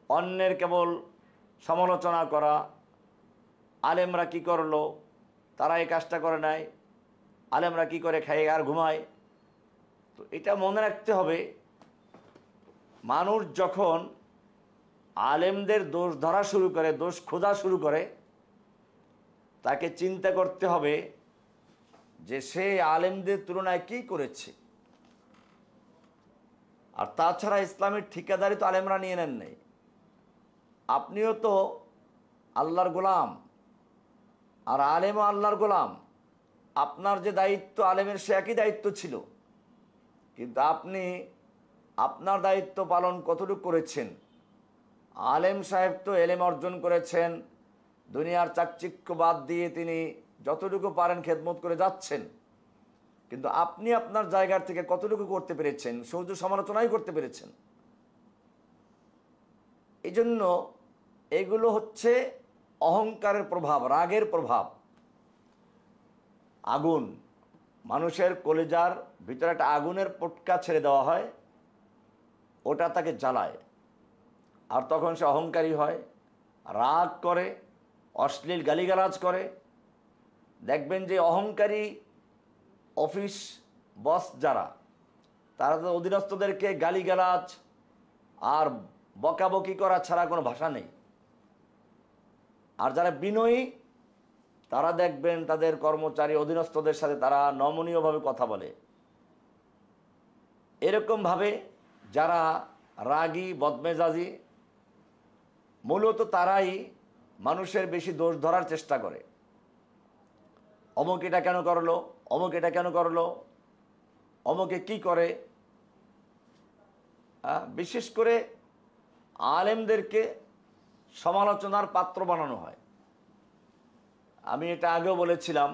অন্যের কেবল সমালোচনা করা, আলেমরা কি করলো, তারা এই কাজটা করে নাই, আলেমরা কি করে খায় আর ঘুমায়। তো এটা মনে রাখতে হবে, মানুষ যখন আলেমদের দোষ ধরা শুরু করে, দোষ খোঁজা শুরু করে, তাকে চিন্তা করতে হবে যে সে আলেমদের তুলনায় কি করেছে। আর তাছাড়া ইসলামের ঠিকাদারি তো আলেমরা নিয়ে নেন নাই, আপনিও তো আল্লাহর গোলাম, আর আলেমও আল্লাহর গোলাম। আপনার যে দায়িত্ব আলেমের সে একই দায়িত্ব ছিল, কিন্তু আপনি আপনার দায়িত্ব পালন কতটুকু করেছেন। আলেম সাহেব তো এলেম অর্জন করেছেন, দুনিয়ার চাকচিক্য বাদ দিয়ে তিনি যতটুকু পারেন খেদমত করে যাচ্ছেন, কিন্তু আপনি আপনার জায়গার থেকে কতটুকু করতে পেরেছেন, শুধু সমালোচনাই করতে পেরেছেন। এই জন্য এগুলো হচ্ছে অহংকারের প্রভাব, রাগের প্রভাব। আগুন, মানুষের কলিজার ভিতরে একটা আগুনের পটকা ছেড়ে দেওয়া হয়, ওটা তাকে জ্বালায়, আর তখন সে অহংকারী হয়, রাগ করে, অশ্লীল গালিগালাজ করে। দেখবেন যে অহংকারী অফিস বস যারা, তারা তো অধীনস্থদেরকে গালিগালাজ আর বকাবকি করা ছাড়া কোনো ভাষা নেই। আর যারা বিনয়ী, তারা দেখবেন তাদের কর্মচারী অধীনস্থদের সাথে তারা নমনীয়ভাবে কথা বলে। এরকমভাবে যারা রাগী বদমেজাজি, মূলত তারাই মানুষের বেশি দোষ ধরার চেষ্টা করে। অমুক এটা কেন করলো, অমুক এটা কেন করলো, অমুকে কি করে। বিশেষ করে আলেমদেরকে সমালোচনার পাত্র বানানো হয়। আমি এটা আগেও বলেছিলাম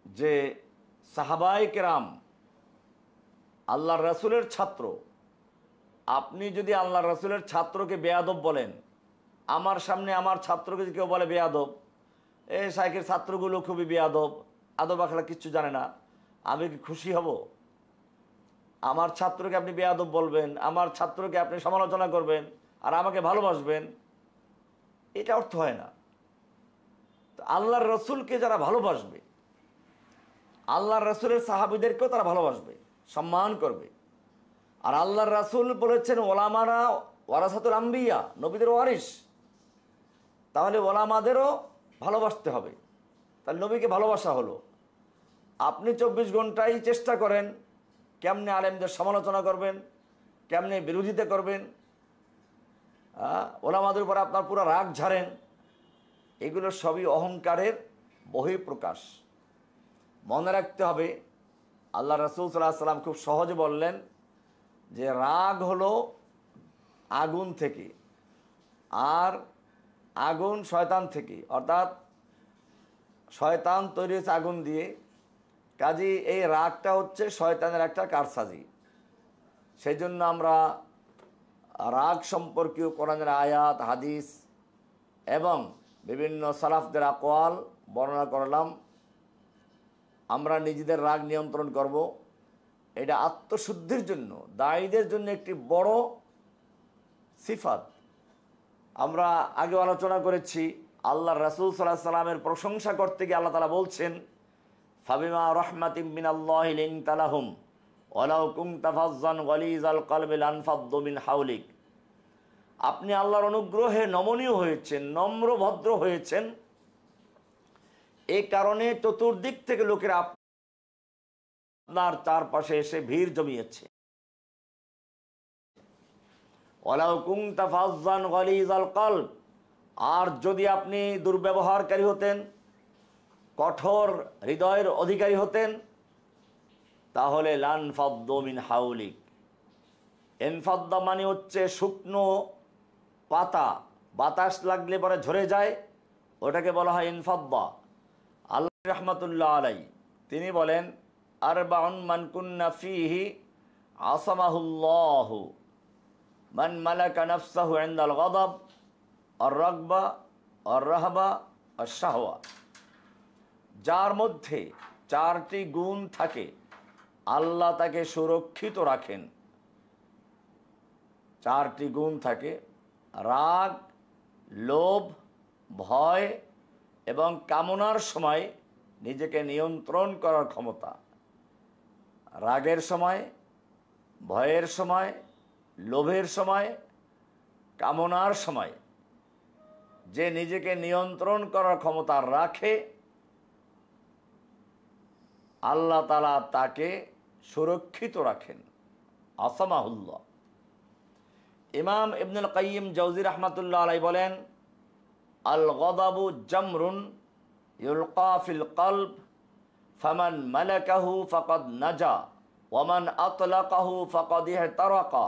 যে সাহাবায়ে কেরাম আল্লাহর রাসূলের ছাত্র। আপনি যদি আল্লাহর রাসূলের ছাত্রকে বেয়াদব বলেন, আমার সামনে আমার ছাত্রকে কেউ বলে বেয়াদব, এই শাইখের ছাত্রগুলো খুবই বেয়াদব, আদব আখলাক কিচ্ছু জানে না, আমি কি খুশি হব? আমার ছাত্রকে আপনি বেয়াদব বলবেন, আমার ছাত্রকে আপনি সমালোচনা করবেন, আর আমাকে ভালোবাসবেন, এটা অর্থ হয় না। তো আল্লাহর রসুলকে যারা ভালোবাসবে, আল্লাহর রসুলের সাহাবীদেরকেও তারা ভালোবাসবে, সম্মান করবে। আর আল্লাহর রাসূল বলেছেন ওলামারা ওয়ারাসাতুল আম্বিয়া, নবীদের ওয়ারিস। তাহলে ওলামাদেরও ভালোবাসতে হবে। তাহলে নবীকে ভালোবাসা হলো। আপনি 24 ঘন্টাই চেষ্টা করেন কেমনে আলেমদের সমালোচনা করবেন, কেমনে বিরোধিতা করবেন, ওলামাদের উপর আপনার পুরো রাগ ঝাড়েন, এগুলো সবই অহংকারের বহিঃপ্রকাশ। মনে রাখতে হবে, আল্লাহ রাসূল সাল্লাল্লাহু আলাইহি ওয়াসাল্লাম খুব সহজে বললেন যে রাগ হলো আগুন থেকে, আর আগুন শয়তান থেকে, অর্থাৎ শয়তান তৈরি হয়েছে আগুন দিয়ে। কাজী এই রাগটা হচ্ছে শয়তানের একটা কারসাজি। সেই জন্য আমরা রাগ সম্পর্কীয় কোরআনের আয়াত, হাদিস এবং বিভিন্ন সালাফদের আকওয়াল বর্ণনা করলাম। আমরা নিজেদের রাগ নিয়ন্ত্রণ করব, এটা আত্মশুদ্ধির জন্য, দায়ীদের জন্য একটি বড় সিফাত। আমরা আগে আলোচনা করেছি, আল্লাহ রাসূল সাল্লাল্লাহু আলাইহি সাল্লামের প্রশংসা করতে গিয়ে আল্লাহ তাআলা বলছেন, ফাবিমা রাহমাতিম মিনাল্লাহি লিনতা লাহুম ওয়ালাউ কুনতা ফাজ্জান গালিযাল কলবি লানফাদ্দু মিন হাওলিক। আপনি আল্লাহর অনুগ্রহে নমনীয় হয়েছেন, নম্র ভদ্র হয়েছেন, এই কারণে চতুর্দিক থেকে লোকেরা আপনার চারপাশে এসে ভিড় জমিয়েছে। ওয়ালাউ কুনতা ফাজ্জান গালিযাল কলব, আর যদি আপনি দুর্ব্যবহারকারী হতেন, কঠোর হৃদয়ের অধিকারী হতেন, তাহলে লানফাদ্দু মিন হাওলিক। ইনফাদ্দা মানে হচ্ছে শুকনো পাতা, বাতাস লাগলে পরে ঝরে যায়, ওটাকে বলা হয় ইনফাদ্দা। আল্লাহ রাহমাতুল্লাহ আলাইহি তিনি বলেন, আরবাউন মান কুন্না ফীহি আসামাহুল্লাহু মান মালাকা নাফসাহু ইনদাল গাদাব আর রাগবা আর রাহবা আর শাহওয়া। যার মধ্যে 4টি গুণ থাকে, আল্লাহ তাকে সুরক্ষিত রাখেন। চারটি গুণ থাকে: রাগ, লোভ, ভয় এবং কামনার সময় নিজেকে নিয়ন্ত্রণ করার ক্ষমতা। রাগের সময়, ভয়ের সময়, লোভের সময়, কামনার সময় যে নিজেকে নিয়ন্ত্রণ করার ক্ষমতা রাখে, আল্লাহ তাআলা তাকে সুরক্ষিত রাখেন। আসামাহুল্লাহ। ইমাম ইবনুল কাইয়িম জাওজি রাহমাতুল্লাহ আলাইহি বলেন, আল গদাবু জামরুন ইউলকা ফিল কলব ফামান মালাকাহু ফাকাদ নাজা ওয়ামান আতলাকাহু ফাকাদ ইহতারাকা।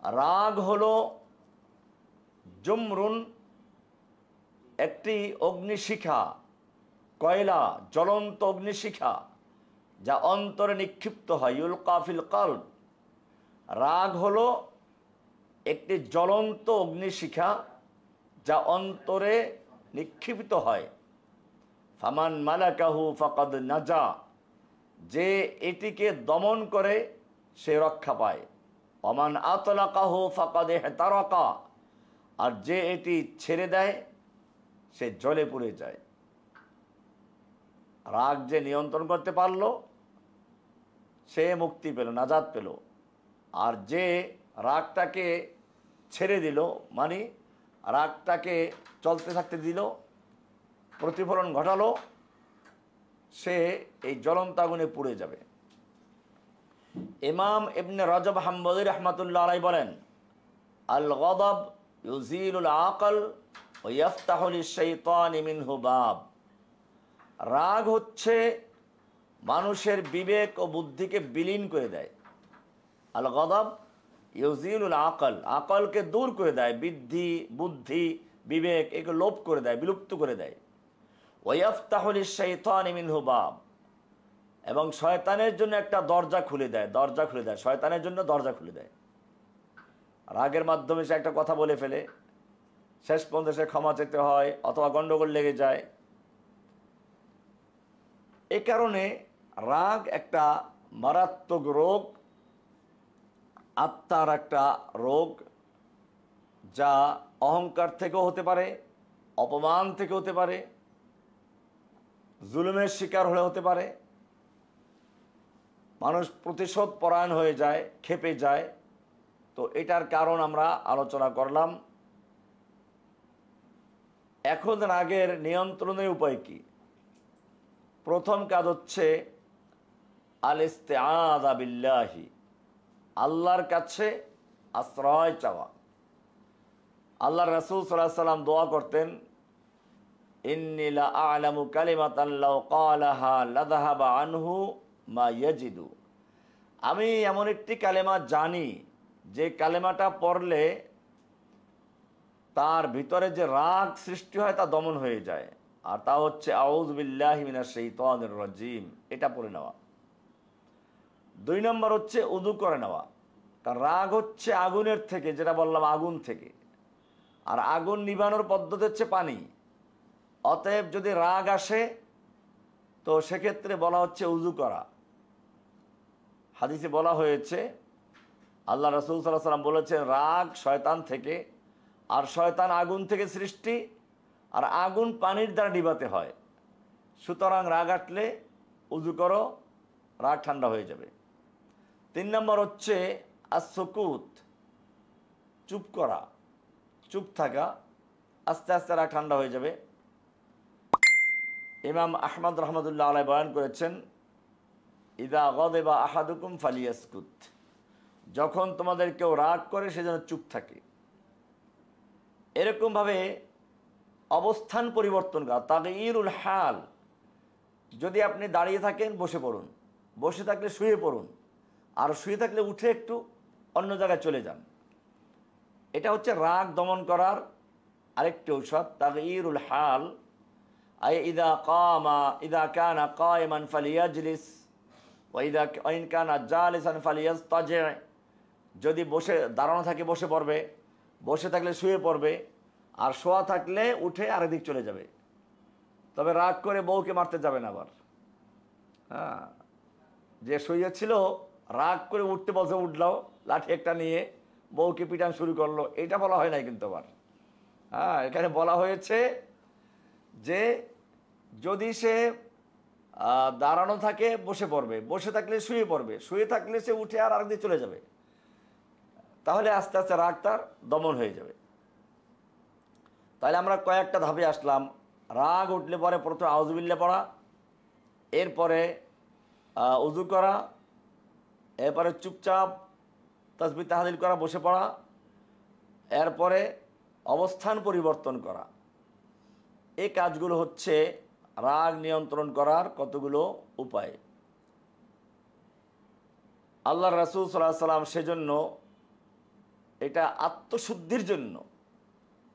রাগ হলো জুমরুন, একটি অগ্নিশিখা, কয়লা, জ্বলন্ত অগ্নিশিখা যা অন্তরে নিক্ষিপ্ত হয়। ইউলকা ফিল কলব, রাগ হলো একটি জ্বলন্ত অগ্নিশিখা যা অন্তরে নিক্ষিপ্ত হয়। ফামান মালাকাহু ফাকাদ নাজা, যে এটিকে দমন করে সে রক্ষা পায়। ওমান আতলাকাহু ফাকাদ ইহতারাকা, আর যে এটি ছেড়ে দেয় সে জ্বলে পুড়ে যায়। রাগ যে নিয়ন্ত্রণ করতে পারলো সে মুক্তি পেল, নাজাত পেল। আর যে রাগটাকে ছেড়ে দিল, মানে রাগটাকে চলতে থাকতে দিল, প্রতিফলন ঘটালো, সে এই জ্বলন্ত আগুনে পুড়ে যাবে। ইমাম ইবনে রজব হাম্বলি রাহমাতুল্লাহ আলাইহি বলেন, আল গদব ইউজিলুল আকল ওয়া ইফতাহু লিশ-শাইতানি মিনহু বাব। রাগ হচ্ছে মানুষের বিবেক ও বুদ্ধিকে বিলীন করে দেয়। আল গদব ইউজিলুল আকল, আকলকে দূর করে দেয়, বুদ্ধি, বিবেক একে লোপ করে দেয়, বিলুপ্ত করে দেয়। ওয়া ইফতাহু লিশ-শাইতানি মিনহু বাব, এবং শয়তানের জন্য একটা দরজা খুলে দেয়, শয়তানের জন্য দরজা খুলে দেয়। রাগের মাধ্যমে সে একটা কথা বলে ফেলে, শেষ পর্যন্ত সে ক্ষমা চেতে হয় অথবা গন্ডগোল লেগে যায়। এ কারণে রাগ একটা মারাত্মক রোগ, আত্মার একটা রোগ, যা অহংকার থেকেও হতে পারে, অপমান থেকে হতে পারে, জুলুমের শিকার হলে হতে পারে। মানুষ প্রতিশোধ পরায়ণ হয়ে যায়, ক্ষেপে যায়। তো এটার কারণ আমরা আলোচনা করলাম। এখন রাগের নিয়ন্ত্রণের উপায় কি? প্রথম কাজ হচ্ছে আল ইস্তিআযা বিল্লাহি, আল্লাহর কাছে আশ্রয় চাওয়া। আল্লাহ রাসূল সাল্লাল্লাহু আলাইহি ওয়াসাল্লাম দোয়া করতেন, ইন্নী লা আ'লামু কালিমাতান লাউ ক্বালাহা লাযাহাবা আনহু মা ইয়াজিদু। আমি এমন একটি কালেমা জানি যে কালেমাটা পড়লে তার ভিতরে যে রাগ সৃষ্টি হয় তা দমন হয়ে যায়। আর তা হচ্ছে আউযু বিল্লাহি মিনাশ শাইতানির রাজিম, এটা পড়ে নেওয়া। 2 নম্বর হচ্ছে উযু করে নেওয়া। কারণ রাগ হচ্ছে আগুনের থেকে, যেটা বললাম আগুন থেকে, আর আগুন নিভানোর পদ্ধতি হচ্ছে পানি। অতএব যদি রাগ আসে তো সেক্ষেত্রে বলা হচ্ছে উযু করা। হাদিসে বলা হয়েছে, আল্লাহ রাসূল সাল্লাল্লাহু আলাইহি ওয়াসাল্লাম বলেছেন, রাগ শয়তান থেকে, আর শয়তান আগুন থেকে সৃষ্টি, আর আগুন পানির দ্বারা নিভাতে হয়। সুতরাং রাগ আসলে উযু করো, রাগ ঠান্ডা হয়ে যাবে। 3 নম্বর হচ্ছে as-sukut, চুপ করা, চুপ থাকা, আস্তে আস্তে রাগ ঠান্ডা হয়ে যাবে। ইমাম আহমদ রহমতুল্লাহ আলাইহি বয়ান করেছেন, ইদা গদিবা আহাদুকুম ফালিয়াসকুত, যখন তোমাদের কেউ রাগ করে সে যেন চুপ থাকে। এরকমভাবে অবস্থান পরিবর্তন করা, তাগয়িরুল হাল। যদি আপনি দাঁড়িয়ে থাকেন বসে পড়ুন, বসে থাকলে শুয়ে পড়ুন, আর শুয়ে থাকলে উঠে একটু অন্য জায়গায় চলে যান। এটা হচ্ছে রাগ দমন করার আরেকটি ঔষধ, তাগয়িরুল হাল। আই ইদা কানা কায়িমান ফালিয়াজলিস ওয়া ইদা ইন কানা জালিসান ফালিয়াস্তাজি। যদি দাঁড়ানো থাকে বসে পড়বে, বসে থাকলে শুয়ে পড়বে, আর শোয়া থাকলে উঠে আরেকদিক চলে যাবে। তবে রাগ করে বউকে মারতে যাবে না আবার। হ্যাঁ, যে শুয়েছিল রাগ করে উঠতে বলছে, উঠলাও লাঠি একটা নিয়ে বউকে পিটান শুরু করলো, এটা বলা হয় নাই কিন্তু আবার। হ্যাঁ, এখানে বলা হয়েছে যে যদি সে দাঁড়ানো থাকে বসে পড়বে, বসে থাকলে শুয়ে পড়বে, শুয়ে থাকলে সে উঠে আর আরেকদিকে চলে যাবে, তাহলে আস্তে আস্তে রাগ তার দমন হয়ে যাবে। তাহলে আমরা কয়েকটা ধাপে আসলাম। রাগ উঠলে পরে প্রথমে আউযুবিল্লাহ পড়া, এরপরে উযু করা, এরপরে চুপচাপ তাসবিহ তাহলিল করা, বসে পড়া, এরপরে অবস্থান পরিবর্তন করা। এই কাজগুলো হচ্ছে রাগ নিয়ন্ত্রণ করার কতগুলো উপায়। আল্লাহর রাসূল সাল্লাল্লাহু আলাইহি সাল্লাম সেজন্য এটা আত্মশুদ্ধির জন্য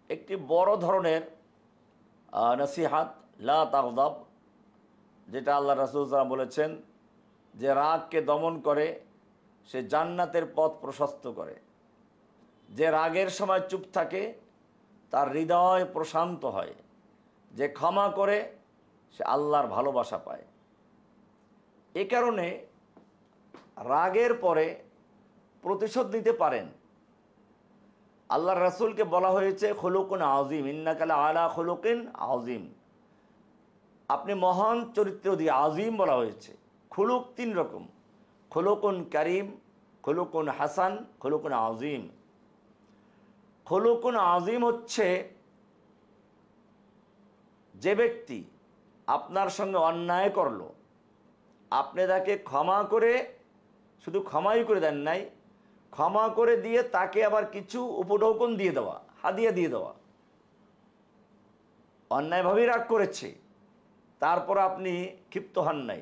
একটি বড় ধরনের নসিহাত, লা তাগদাব, যেটা আল্লাহ রাসূল সাল্লাল্লাহু আলাইহি সাল্লাম বলেছেন যে রাগকে দমন করে সে জান্নাতের পথ প্রশস্ত করে। যে রাগের সময় চুপ থাকে তার হৃদয় প্রশান্ত হয়। যে ক্ষমা করে সে আল্লাহর ভালোবাসা পায়। এ কারণে রাগের পরে প্রতিশোধ নিতে পারেন। আল্লাহর রাসূলকে বলা হয়েছে খুলুকুন আযীম, ইন্নাকা আলা খুলুকিন আযীম, আপনি মহান চরিত্র দিয়ে, আযীম বলা হয়েছে। খুলুক তিন রকম, খুলুকুন কারীম, খুলুকুন হাসান, খুলুকুন আযীম। খুলুকুন আযীম হচ্ছে যে ব্যক্তি আপনার সঙ্গে অন্যায় করলো, আপনি তাকে ক্ষমা করে, শুধু ক্ষমাই করে দেন নাই, ক্ষমা করে দিয়ে তাকে আবার কিছু উপঢৌকন দিয়ে দেওয়া, হাদিয়া দিয়ে দেওয়া। অন্যায়ভাবেই রাগ করেছে, তারপর আপনি ক্ষিপ্ত হন নাই,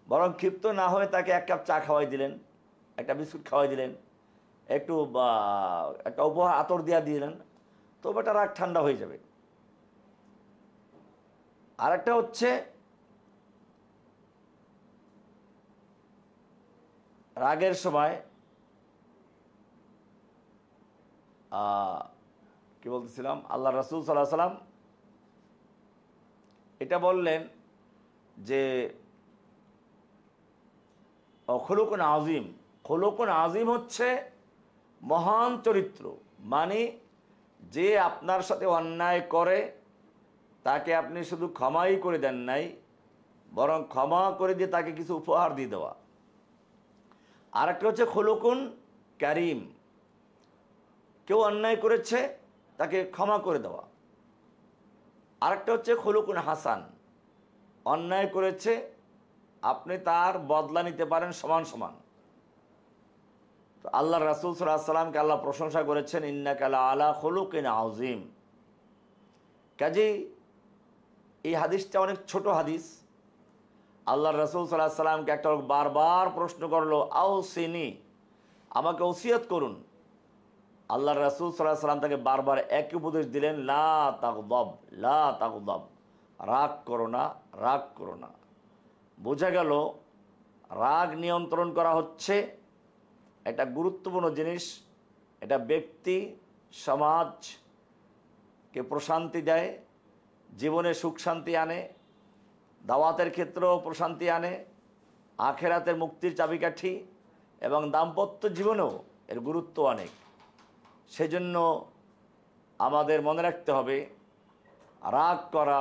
বরং ক্ষিপ্ত না হয়ে তাকে এক কাপ চা খাওয়াই দিলেন, একটা বিস্কুট খাওয়াই দিলেন, একটু একটা উপহার আতর দিয়া দিলেন, তো ওটা রাগ ঠান্ডা হয়ে যাবে। আরেকটা হচ্ছে রাগের সময় কি বলতেছিলাম, আল্লাহ রাসূল সাল্লাল্লাহু আলাইহি সাল্লাম এটা বললেন যে খুলুকুন আযীম। খুলুকুন আযীম হচ্ছে মহান চরিত্র, মানে যে আপনার সাথে অন্যায় করে তাকে আপনি শুধু ক্ষমাই করে দেন নাই, বরং ক্ষমা করে দিয়ে তাকে কিছু উপহার দিয়ে দেওয়া। আরেকটা হচ্ছে খুলুকুন কারীম, কেউ অন্যায় করেছে তাকে ক্ষমা করে দেওয়া। আরেকটা হচ্ছে খুলুকুন হাসান, অন্যায় করেছে আপনি তার বদলা নিতে পারেন সমান সমান। তো আল্লাহ রাসূল সাল্লাল্লাহু আলাইহি সাল্লামকে আল্লাহ প্রশংসা করেছেন, ইন্নাকা আলা খুলুকিন আযীম। কাজেই এই হাদিসটা অনেক ছোট হাদিস। আল্লাহ রাসূল সাল্লাল্লাহু আলাইহি সাল্লামকে একটা লোক বারবার প্রশ্ন করলো, আউসিনি, আমাকে ওসিয়ত করুন। আল্লাহ রাসূল সাল্লাল্লাহু আলাইহি সাল্লাম তাকে বারবার একই উপদেশ দিলেন, লা তাগদাব, লা তাগদাব, রাগ করো না, রাগ করো না। বোঝা গেল রাগ নিয়ন্ত্রণ করা হচ্ছে একটা গুরুত্বপূর্ণ জিনিস। এটা ব্যক্তি সমাজকে প্রশান্তি দেয়, জীবনে সুখ শান্তি আনে, দাওয়াতের ক্ষেত্রেও প্রশান্তি আনে, আখেরাতের মুক্তির চাবিকাঠি, এবং দাম্পত্য জীবনেও এর গুরুত্ব অনেক। সেজন্য আমাদের মনে রাখতে হবে রাগ করা